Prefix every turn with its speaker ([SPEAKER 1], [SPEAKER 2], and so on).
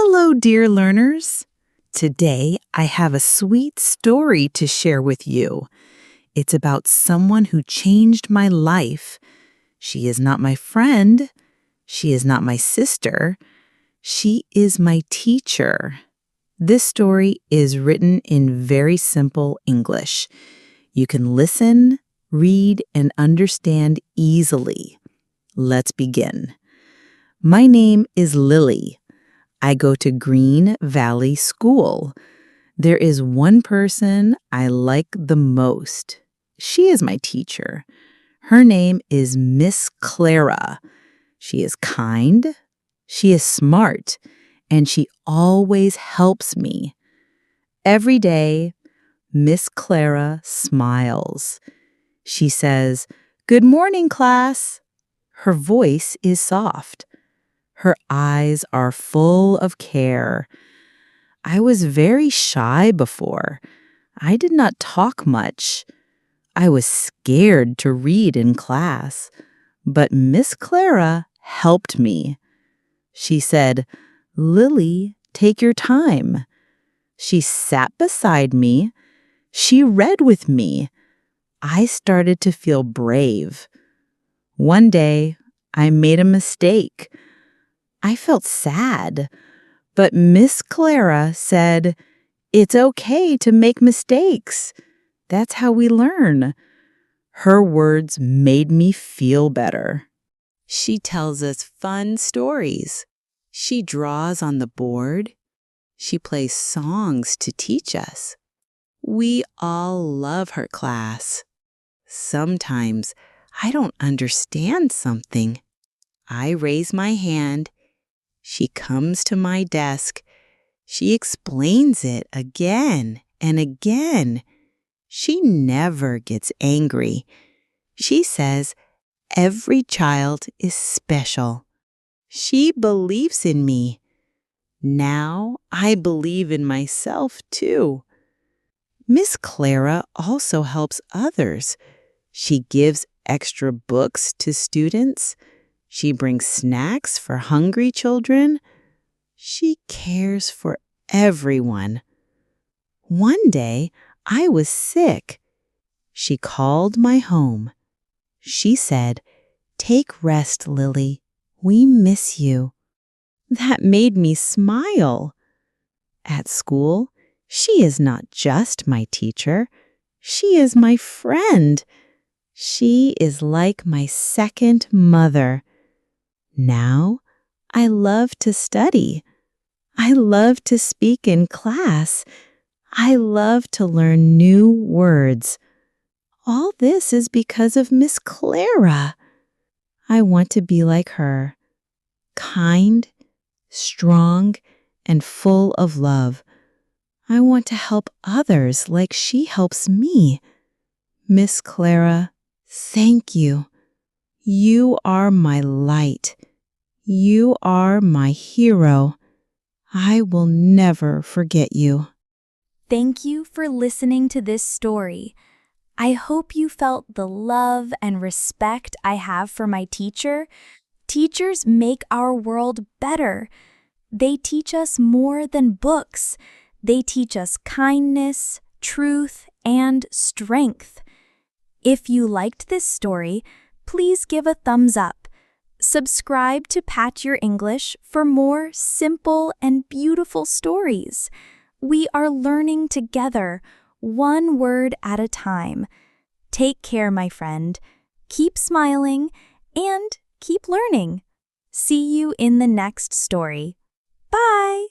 [SPEAKER 1] Hello, dear learners. Today, I have a sweet story to share with you. It's about someone who changed my life. She is not my friend. She is not my sister. She is my teacher. This story is written in very simple English. You can listen, read, and understand easily. Let's begin. My name is Lily. I go to Green Valley School. There is one person I like the most. She is my teacher. Her name is Miss Clara. She is kind, she is smart, and she always helps me. Every day, Miss Clara smiles. She says, "Good morning, class." Her voice is soft. Her eyes are full of care. I was very shy before. I did not talk much. I was scared to read in class, but Miss Clara helped me. She said, "Lily, take your time." She sat beside me. She read with me. I started to feel brave. One day, I made a mistake. I felt sad, but Miss Clara said, "It's okay to make mistakes. That's how we learn." Her words made me feel better. She tells us fun stories. She draws on the board. She plays songs to teach us. We all love her class. Sometimes I don't understand something. I raise my hand. She comes to my desk. She explains it again and again. She never gets angry. She says every child is special. She believes in me. Now I believe in myself too. Miss Clara also helps others. She gives extra books to students. She brings snacks for hungry children. She cares for everyone. One day, I was sick. She called my home. She said, "Take rest, Lily. We miss you." That made me smile. At school, she is not just my teacher. She is my friend. She is like my second mother. Now, I love to study. I love to speak in class. I love to learn new words. All this is because of Miss Clara. I want to be like her, kind, strong, and full of love. I want to help others like she helps me. Miss Clara, thank you. You are my light. You are my hero. I will never forget you.
[SPEAKER 2] Thank you for listening to this story. I hope you felt the love and respect I have for my teacher. Teachers make our world better. They teach us more than books. They teach us kindness, truth, and strength. If you liked this story, please give a thumbs up. Subscribe to Pat Your English for more simple and beautiful stories. We are learning together, one word at a time. Take care, my friend. Keep smiling and keep learning. See you in the next story. Bye!